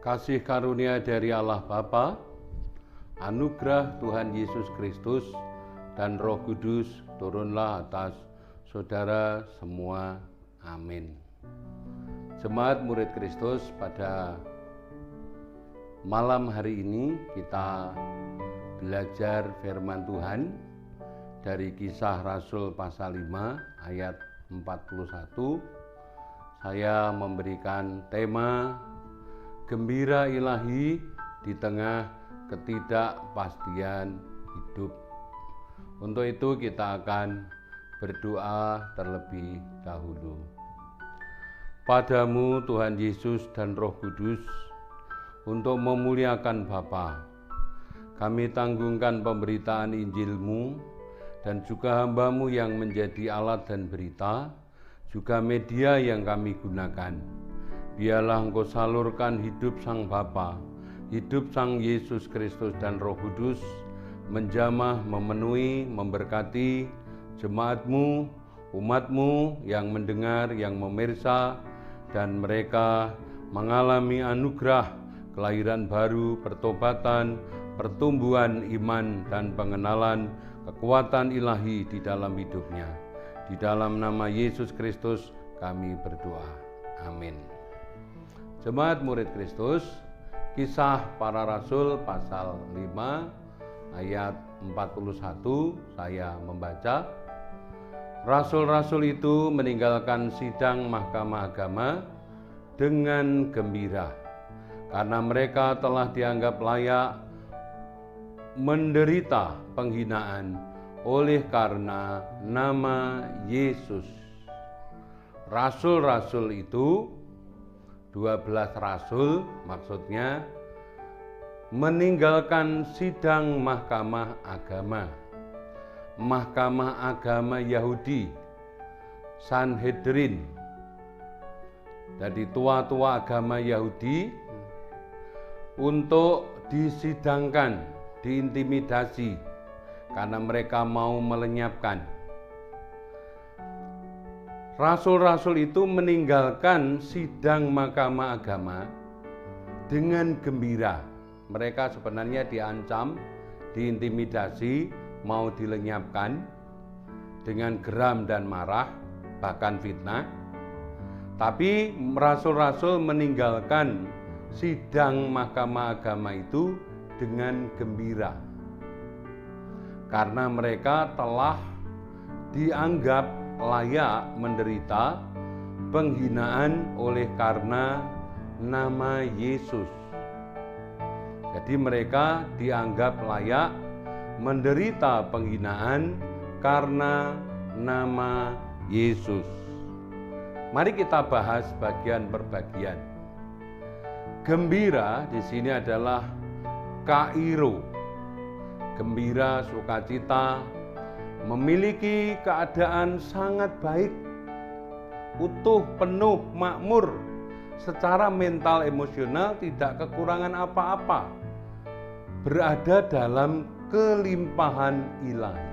Kasih karunia dari Allah Bapa, anugerah Tuhan Yesus Kristus, dan Roh Kudus turunlah atas saudara semua. Amin. Jemaat murid Kristus, pada malam hari ini kita belajar firman Tuhan dari Kisah Rasul pasal 5 ayat 41. Saya memberikan tema Gembira ilahi di tengah ketidakpastian hidup. Untuk itu kita akan berdoa terlebih dahulu. Padamu Tuhan Yesus dan Roh Kudus, untuk memuliakan Bapa, kami tanggungkan pemberitaan Injil-Mu dan juga hamba-Mu yang menjadi alat dan berita, juga media yang kami gunakan. Biarlah Engkau salurkan hidup Sang Bapa, hidup Sang Yesus Kristus dan Roh Kudus, menjamah, memenuhi, memberkati jemaat-Mu, umat-Mu yang mendengar, yang memirsa, dan mereka mengalami anugerah kelahiran baru, pertobatan, pertumbuhan iman, dan pengenalan kekuatan ilahi di dalam hidupnya. Di dalam nama Yesus Kristus kami berdoa. Amin. Jemaat murid Kristus, Kisah Para Rasul pasal 5 ayat 41, saya membaca. Rasul-rasul itu meninggalkan sidang mahkamah agama dengan gembira, karena mereka telah dianggap layak menderita penghinaan oleh karena nama Yesus. Rasul-rasul itu 12 rasul, maksudnya meninggalkan sidang mahkamah agama. Mahkamah agama Yahudi, Sanhedrin. Jadi tua-tua agama Yahudi untuk disidangkan, diintimidasi karena mereka mau melenyapkan. Rasul-rasul itu meninggalkan sidang mahkamah agama dengan gembira. Mereka sebenarnya diancam, diintimidasi, mau dilenyapkan dengan geram dan marah, bahkan fitnah. Tapi rasul-rasul meninggalkan sidang mahkamah agama itu dengan gembira, karena mereka telah dianggap layak menderita penghinaan oleh karena nama Yesus. Jadi mereka dianggap layak menderita penghinaan karena nama Yesus. Mari kita bahas bagian per bagian. Gembira di sini adalah kairo. Gembira, sukacita, memiliki keadaan sangat baik, utuh, penuh, makmur, secara mental, emosional, tidak kekurangan apa-apa, berada dalam kelimpahan ilahi.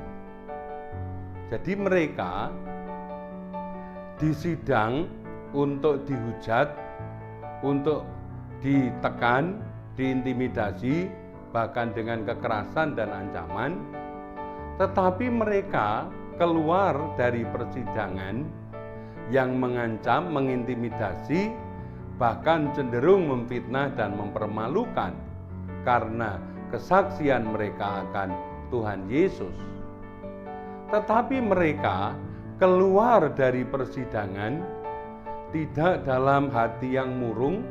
Jadi mereka disidang untuk dihujat, untuk ditekan, diintimidasi, bahkan dengan kekerasan dan ancaman. Tetapi mereka keluar dari persidangan yang mengancam, mengintimidasi, bahkan cenderung memfitnah dan mempermalukan karena kesaksian mereka akan Tuhan Yesus. Tetapi mereka keluar dari persidangan tidak dalam hati yang murung,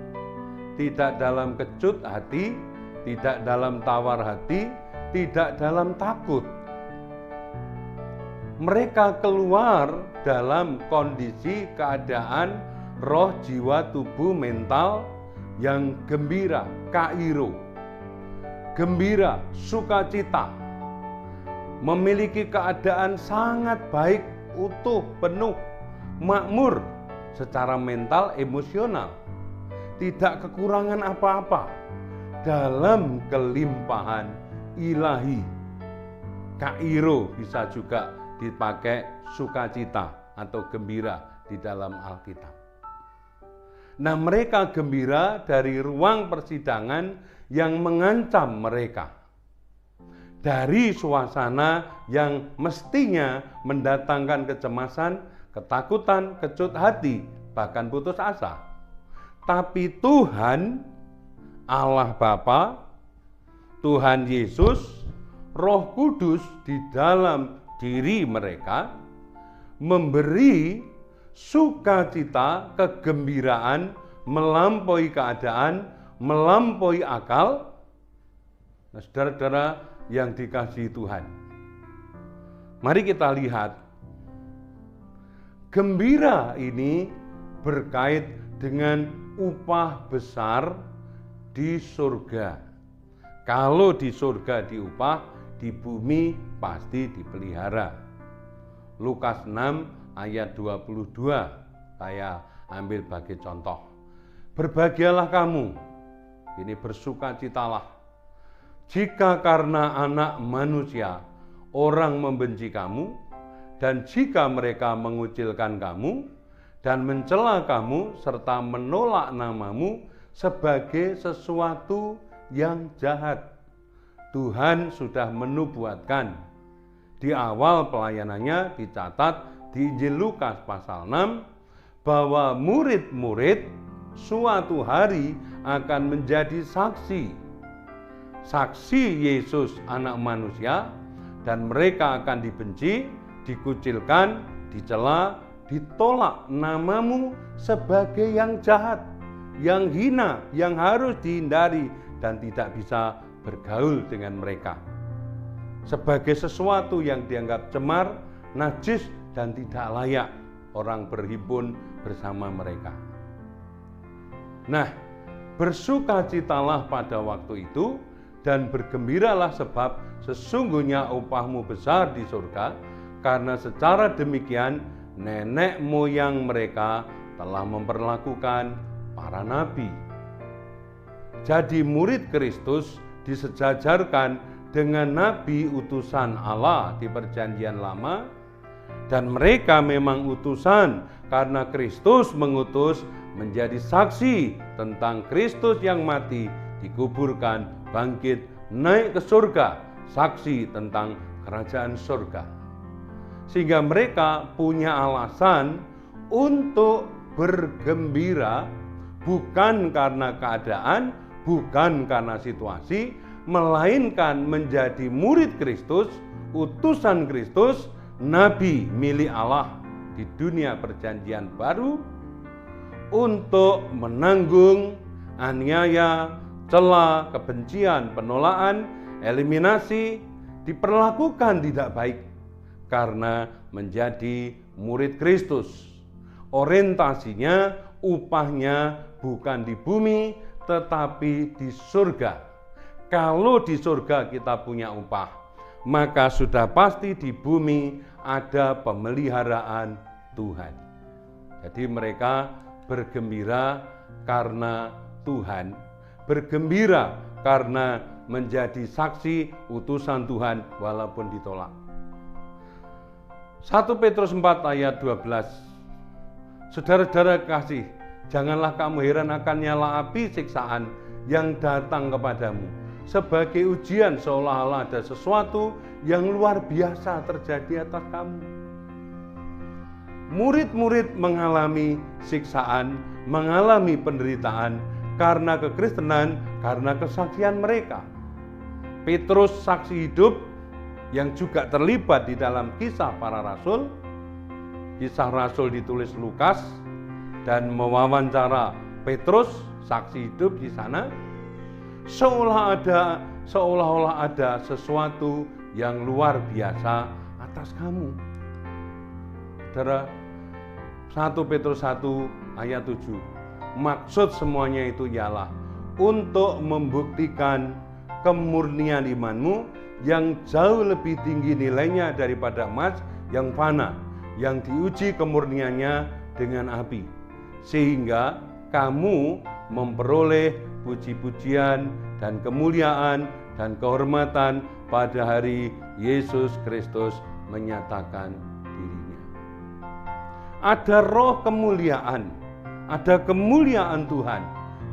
tidak dalam kecut hati, tidak dalam tawar hati, tidak dalam takut. Mereka keluar dalam kondisi keadaan roh, jiwa, tubuh, mental yang gembira, kairo. Gembira, sukacita, memiliki keadaan sangat baik, utuh, penuh, makmur secara mental, emosional, tidak kekurangan apa-apa, dalam kelimpahan ilahi. Kairo bisa juga dipakai sukacita atau gembira di dalam Alkitab. Nah, mereka gembira dari ruang persidangan yang mengancam mereka. Dari suasana yang mestinya mendatangkan kecemasan, ketakutan, kecut hati, bahkan putus asa. Tapi Tuhan, Allah Bapa, Tuhan Yesus, Roh Kudus di dalam diri mereka memberi sukacita, kegembiraan, melampaui keadaan, melampaui akal. Nah, saudara-saudara yang dikasihi Tuhan, mari kita lihat, gembira ini berkait dengan upah besar di surga. Kalau di surga diupah, di bumi pasti dipelihara. Lukas 6 ayat 22, saya ambil sebagai contoh. Berbahagialah kamu, ini bersukacitalah, jika karena Anak Manusia orang membenci kamu, dan jika mereka mengucilkan kamu dan mencela kamu serta menolak namamu sebagai sesuatu yang jahat. Tuhan sudah menubuatkan di awal pelayanannya, dicatat di Injil Lukas pasal 6, bahwa murid-murid suatu hari akan menjadi saksi Yesus Anak Manusia, dan mereka akan dibenci, dikucilkan, dicela, ditolak namamu sebagai yang jahat, yang hina, yang harus dihindari dan tidak bisa bergaul dengan mereka, sebagai sesuatu yang dianggap cemar, najis, dan tidak layak orang berhimpun bersama mereka. Nah, bersukacitalah pada waktu itu dan bergembiralah, sebab sesungguhnya upahmu besar di surga, karena secara demikian nenek moyang mereka telah memperlakukan para nabi. Jadi murid Kristus disejajarkan dengan nabi utusan Allah di Perjanjian Lama, dan mereka memang utusan karena Kristus mengutus menjadi saksi tentang Kristus yang mati, dikuburkan, bangkit, naik ke surga, saksi tentang kerajaan surga. Sehingga mereka punya alasan untuk bergembira, bukan karena keadaan, bukan karena situasi, melainkan menjadi murid Kristus, utusan Kristus, nabi milik Allah di dunia perjanjian baru, untuk menanggung aniaya, cela, kebencian, penolakan, eliminasi, diperlakukan tidak baik karena menjadi murid Kristus. Orientasinya, upahnya bukan di bumi tetapi di surga. Kalau di surga kita punya upah, maka sudah pasti di bumi ada pemeliharaan Tuhan. Jadi mereka bergembira karena Tuhan, bergembira karena menjadi saksi utusan Tuhan walaupun ditolak. 1 Petrus 4 ayat 12. Saudara-saudara kasih, janganlah kamu heran akan nyala api siksaan yang datang kepadamu sebagai ujian, seolah-olah ada sesuatu yang luar biasa terjadi atas kamu. Murid-murid mengalami siksaan, mengalami penderitaan karena kekristenan, karena kesaksian mereka. Petrus saksi hidup yang juga terlibat di dalam kisah para rasul. Kisah rasul ditulis Lukas dan mewawancara Petrus, saksi hidup di sana. Seolah-olah ada sesuatu yang luar biasa atas kamu. Saudara, 1 Petrus 1 ayat 7. Maksud semuanya itu ialah untuk membuktikan kemurnian imanmu yang jauh lebih tinggi nilainya daripada emas yang fana, yang diuji kemurniannya dengan api, sehingga kamu memperoleh puji-pujian dan kemuliaan dan kehormatan pada hari Yesus Kristus menyatakan dirinya. Ada roh kemuliaan, ada kemuliaan Tuhan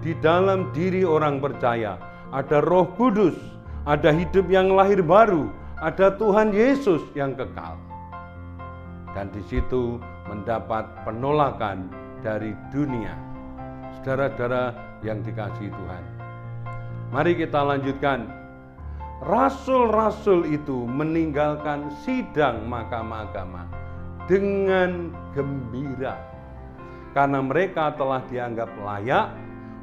di dalam diri orang percaya, ada Roh Kudus, ada hidup yang lahir baru, ada Tuhan Yesus yang kekal. Dan di situ mendapat penolakan dari dunia. Saudara-saudara yang dikasihi Tuhan, mari kita lanjutkan. Rasul-rasul itu meninggalkan sidang mahkamah agama dengan gembira, karena mereka telah dianggap layak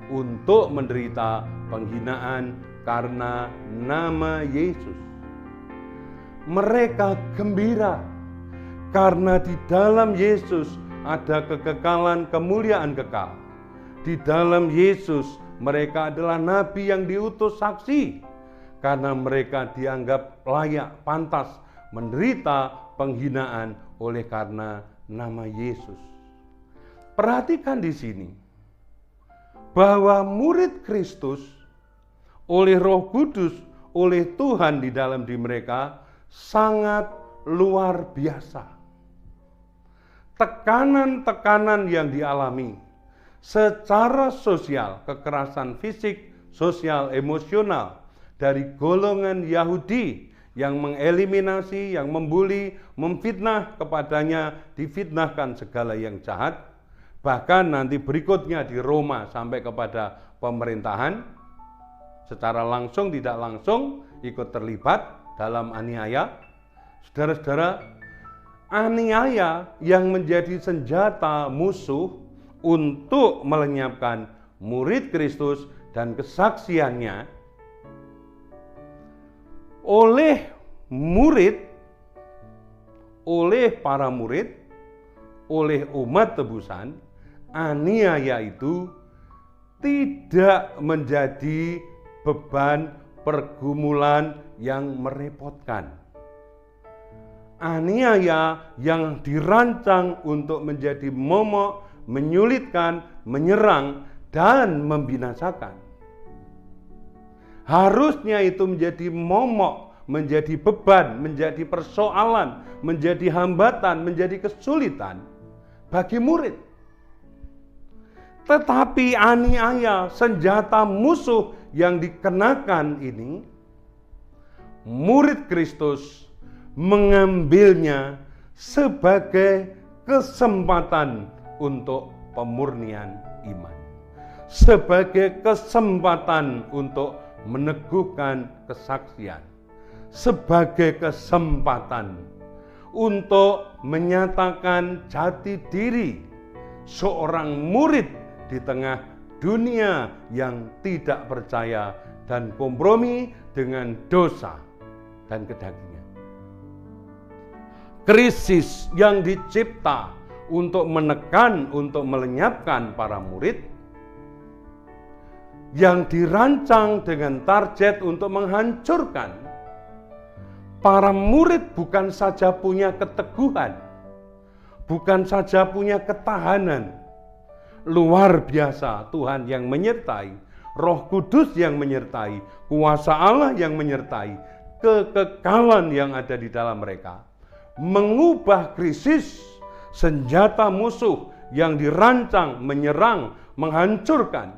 untuk menderita penghinaan karena nama Yesus. Mereka gembira karena di dalam Yesus ada kekekalan kemuliaan kekal. Di dalam Yesus mereka adalah nabi yang diutus saksi, karena mereka dianggap layak, pantas menderita penghinaan oleh karena nama Yesus. Perhatikan di sini bahwa murid Kristus oleh Roh Kudus, oleh Tuhan di dalam diri mereka sangat luar biasa. Tekanan-tekanan yang dialami secara sosial, kekerasan fisik, sosial, emosional dari golongan Yahudi yang mengeliminasi, yang membuli, memfitnah kepadanya, difitnahkan segala yang jahat. Bahkan nanti berikutnya di Roma sampai kepada pemerintahan, secara langsung tidak langsung ikut terlibat dalam aniaya. Saudara-saudara, aniaya yang menjadi senjata musuh untuk melenyapkan murid Kristus dan kesaksiannya oleh murid, oleh para murid, oleh umat tebusan. Aniaya itu tidak menjadi beban pergumulan yang merepotkan. Aniaya yang dirancang untuk menjadi momok, menyulitkan, menyerang, dan membinasakan. Harusnya itu menjadi momok, menjadi beban, menjadi persoalan, menjadi hambatan, menjadi kesulitan bagi murid. Tetapi aniaya, senjata musuh yang dikenakan ini, murid Kristus mengambilnya sebagai kesempatan untuk pemurnian iman, sebagai kesempatan untuk meneguhkan kesaksian, sebagai kesempatan untuk menyatakan jati diri seorang murid di tengah dunia yang tidak percaya dan kompromi dengan dosa dan kedagingan. Krisis yang dicipta untuk menekan, untuk melenyapkan para murid, yang dirancang dengan target untuk menghancurkan. Para murid bukan saja punya keteguhan, bukan saja punya ketahanan. Luar biasa Tuhan yang menyertai, Roh Kudus yang menyertai, kuasa Allah yang menyertai, kekekalan yang ada di dalam mereka. Mengubah krisis, senjata musuh yang dirancang, menyerang, menghancurkan,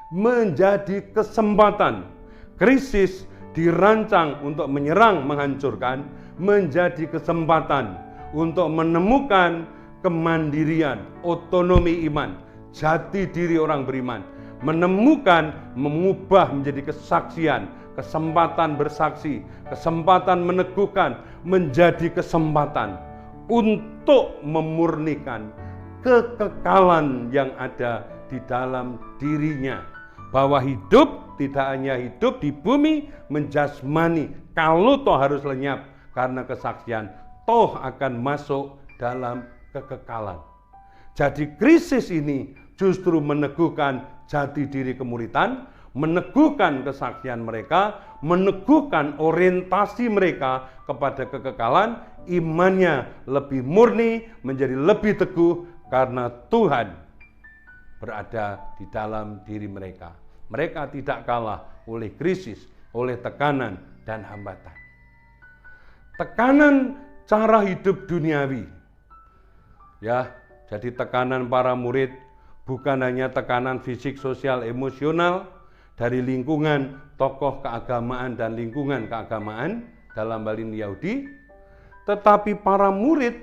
menjadi kesempatan. Krisis dirancang untuk menyerang, menghancurkan, menjadi kesempatan untuk menemukan kemandirian, otonomi iman, jati diri orang beriman, menemukan, mengubah menjadi kesaksian, kesempatan bersaksi, kesempatan meneguhkan, menjadi kesempatan untuk memurnikan kekekalan yang ada di dalam dirinya. Bahwa hidup tidak hanya hidup di bumi menjasmani, kalau toh harus lenyap karena kesaksian, toh akan masuk dalam kekekalan. Jadi krisis ini justru meneguhkan jati diri kemuridan, meneguhkan kesaksian mereka, meneguhkan orientasi mereka kepada kekekalan, imannya lebih murni, menjadi lebih teguh karena Tuhan berada di dalam diri mereka. Mereka tidak kalah oleh krisis, oleh tekanan dan hambatan. Tekanan cara hidup duniawi. Ya, jadi tekanan para murid bukan hanya tekanan fisik, sosial, emosional dari lingkungan tokoh keagamaan dan lingkungan keagamaan dalam hal ini Yahudi, tetapi para murid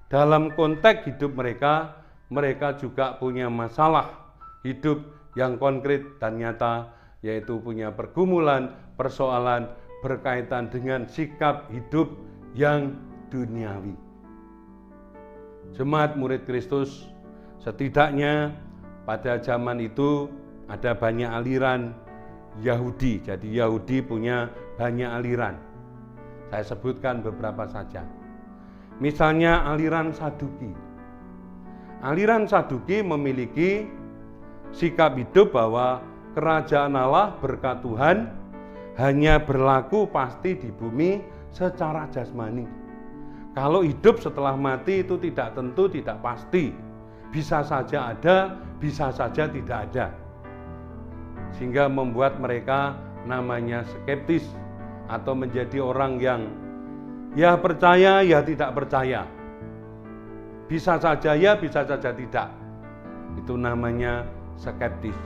dalam konteks hidup mereka juga punya masalah hidup yang konkret dan nyata, yaitu punya pergumulan, persoalan berkaitan dengan sikap hidup yang duniawi. Jemaat murid Kristus, setidaknya pada zaman itu ada banyak aliran Yahudi. Jadi Yahudi punya banyak aliran. Saya sebutkan beberapa saja. Misalnya aliran Saduki. Aliran Saduki memiliki sikap hidup bahwa kerajaan Allah berkat Tuhan hanya berlaku pasti di bumi secara jasmani. Kalau hidup setelah mati itu tidak tentu, tidak pasti. Bisa saja ada, bisa saja tidak ada. Sehingga membuat mereka namanya skeptis atau menjadi orang yang ya percaya, ya tidak percaya. Bisa saja ya, bisa saja tidak. Itu namanya skeptis.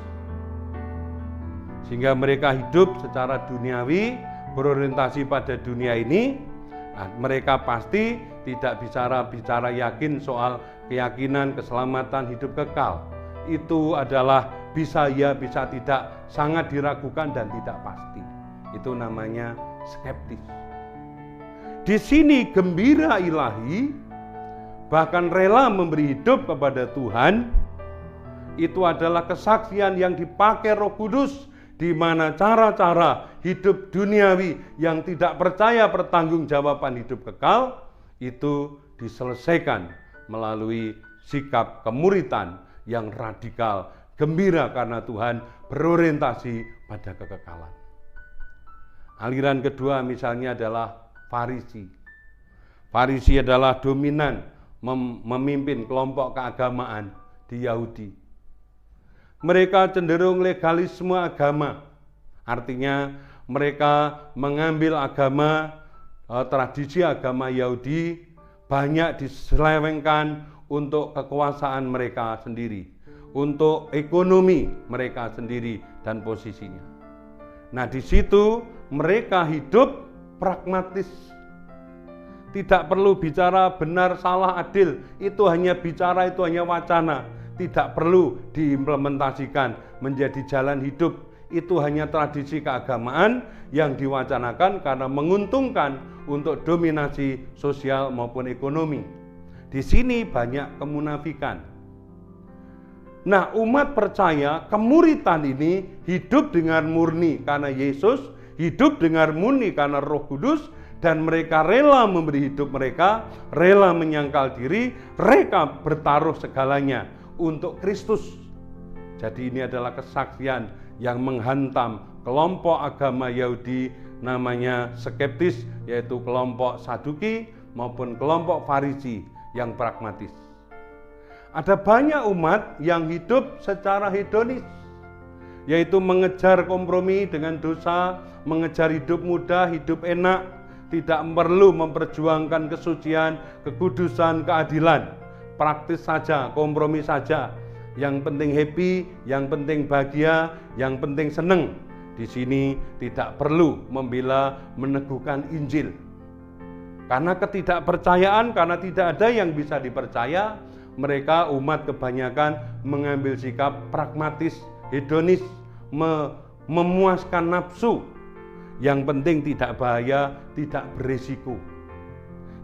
Sehingga mereka hidup secara duniawi, berorientasi pada dunia ini. Nah, mereka pasti tidak bicara yakin soal keyakinan, keselamatan, hidup kekal. Itu adalah bisa ya, bisa tidak, sangat diragukan dan tidak pasti. Itu namanya skeptis. Di sini gembira ilahi, bahkan rela memberi hidup kepada Tuhan, itu adalah kesaksian yang dipakai Roh Kudus, di mana cara-cara hidup duniawi yang tidak percaya pertanggungjawaban hidup kekal itu diselesaikan melalui sikap kemuritan yang radikal, gembira karena Tuhan, berorientasi pada kekekalan. Aliran kedua misalnya adalah Farisi. Farisi adalah dominan memimpin kelompok keagamaan di Yahudi. Mereka cenderung legalisme agama, artinya mereka mengambil agama, tradisi agama Yahudi banyak diselewengkan untuk kekuasaan mereka sendiri, untuk ekonomi mereka sendiri dan posisinya. Nah, di situ mereka hidup pragmatis. Tidak perlu bicara benar, salah, adil, itu hanya bicara, itu hanya wacana. Tidak perlu diimplementasikan menjadi jalan hidup. Itu hanya tradisi keagamaan yang diwacanakan karena menguntungkan untuk dominasi sosial maupun ekonomi. Di sini banyak kemunafikan. Nah, umat percaya kemuritan ini hidup dengan murni karena Yesus, hidup dengan murni karena Roh Kudus, dan mereka rela memberi hidup mereka, rela menyangkal diri, mereka bertaruh segalanya untuk Kristus. Jadi ini adalah kesaksian yang menghantam kelompok agama Yahudi namanya skeptis, yaitu kelompok Saduki maupun kelompok Farisi yang pragmatis. Ada banyak umat yang hidup secara hedonis, yaitu mengejar kompromi dengan dosa, mengejar hidup mudah, hidup enak, tidak perlu memperjuangkan kesucian, kekudusan, keadilan. Praktis saja, kompromi saja. Yang penting happy, yang penting bahagia, yang penting seneng. Di sini tidak perlu membela, meneguhkan Injil. Karena ketidakpercayaan, karena tidak ada yang bisa dipercaya, mereka umat kebanyakan mengambil sikap pragmatis, hedonis, memuaskan nafsu. Yang penting tidak bahaya, tidak berisiko.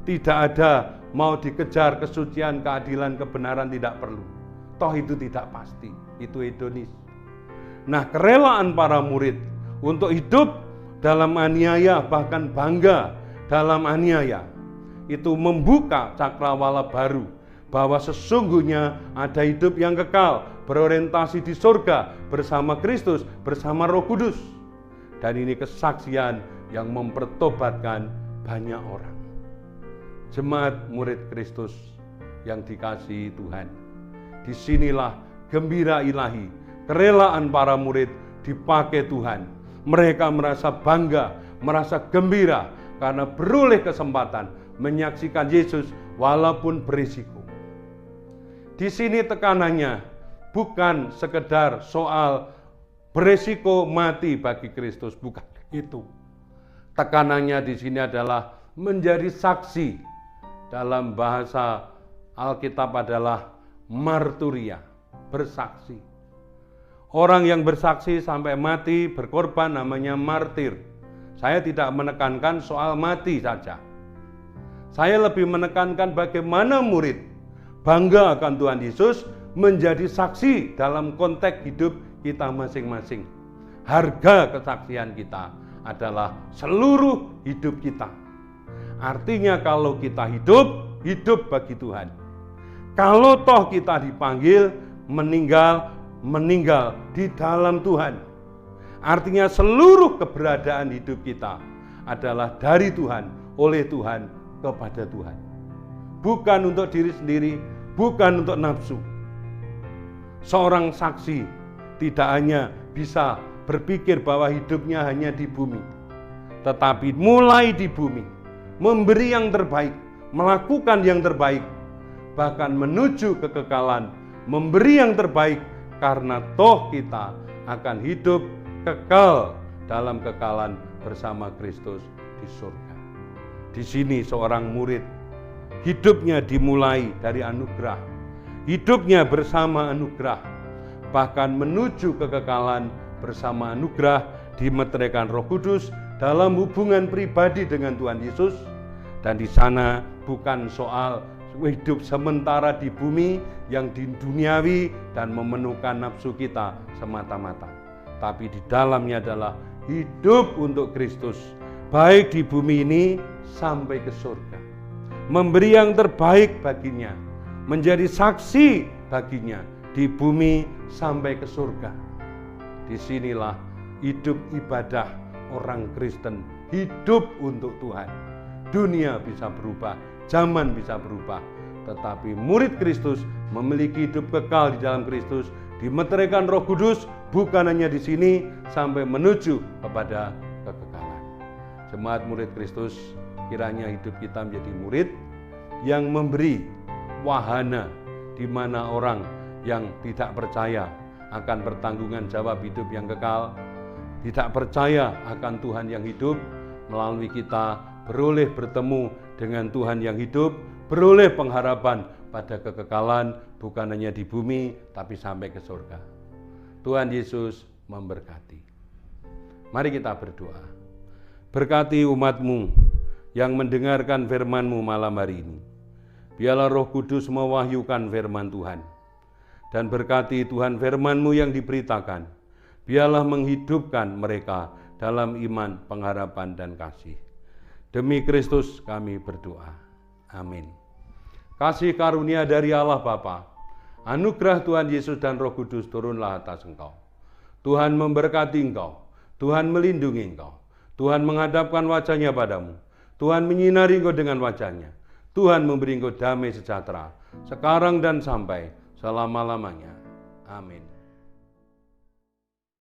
Tidak ada mau dikejar kesucian, keadilan, kebenaran, tidak perlu. Toh itu tidak pasti, itu hedonis. Nah, kerelaan para murid untuk hidup dalam aniaya, bahkan bangga dalam aniaya, itu membuka cakrawala baru, bahwa sesungguhnya ada hidup yang kekal, berorientasi di surga, bersama Kristus, bersama Roh Kudus. Dan ini kesaksian yang mempertobatkan banyak orang. Jemaat murid Kristus yang dikasihi Tuhan, disinilah gembira ilahi, kerelaan para murid dipakai Tuhan. Mereka merasa bangga, merasa gembira karena beroleh kesempatan menyaksikan Yesus walaupun berisiko. Di sini tekanannya bukan sekedar soal beresiko mati bagi Kristus, bukan itu. Tekanannya di sini adalah menjadi saksi. Dalam bahasa Alkitab adalah marturia, bersaksi. Orang yang bersaksi sampai mati berkorban namanya martir. Saya tidak menekankan soal mati saja. Saya lebih menekankan bagaimana murid bangga akan Tuhan Yesus menjadi saksi dalam konteks hidup kita masing-masing. Harga kesaksian kita adalah seluruh hidup kita. Artinya kalau kita hidup, hidup bagi Tuhan. Kalau toh kita dipanggil, meninggal di dalam Tuhan. Artinya seluruh keberadaan hidup kita adalah dari Tuhan, oleh Tuhan, kepada Tuhan. Bukan untuk diri sendiri, bukan untuk nafsu. Seorang saksi tidak hanya bisa berpikir bahwa hidupnya hanya di bumi, tetapi mulai di bumi, memberi yang terbaik, melakukan yang terbaik, bahkan menuju kekekalan, memberi yang terbaik, karena toh kita akan hidup kekal dalam kekalan bersama Kristus di surga. Di sini seorang murid, hidupnya dimulai dari anugerah, hidupnya bersama anugerah, bahkan menuju kekekalan bersama anugerah, dimeteraikan Roh Kudus dalam hubungan pribadi dengan Tuhan Yesus. Dan di sana bukan soal hidup sementara di bumi yang di duniawi dan memenuhkan nafsu kita semata-mata, tapi di dalamnya adalah hidup untuk Kristus, baik di bumi ini sampai ke surga, memberi yang terbaik baginya, menjadi saksi baginya di bumi sampai ke surga. Disinilah hidup ibadah orang Kristen, hidup untuk Tuhan. Dunia bisa berubah, zaman bisa berubah, tetapi murid Kristus memiliki hidup kekal di dalam Kristus, dimeteraikan Roh Kudus, bukan hanya di sini, sampai menuju kepada kekekalan. Jemaat murid Kristus, kiranya hidup kita menjadi murid yang memberi wahana di mana orang yang tidak percaya akan pertanggungan jawab hidup yang kekal, tidak percaya akan Tuhan yang hidup, melalui kita beroleh bertemu dengan Tuhan yang hidup, beroleh pengharapan pada kekekalan, bukan hanya di bumi, tapi sampai ke surga. Tuhan Yesus memberkati. Mari kita berdoa. Berkati umat-Mu yang mendengarkan firman-Mu malam hari ini. Biarlah Roh Kudus mewahyukan firman Tuhan. Dan berkati Tuhan firman-Mu yang diberitakan. Biarlah menghidupkan mereka dalam iman, pengharapan, dan kasih. Demi Kristus kami berdoa. Amin. Kasih karunia dari Allah Bapa, anugerah Tuhan Yesus dan Roh Kudus turunlah atas engkau. Tuhan memberkati engkau, Tuhan melindungi engkau, Tuhan menghadapkan wajahnya padamu, Tuhan menyinari engkau dengan wajahnya, Tuhan memberi engkau damai sejahtera, sekarang dan sampai selama-lamanya. Amin.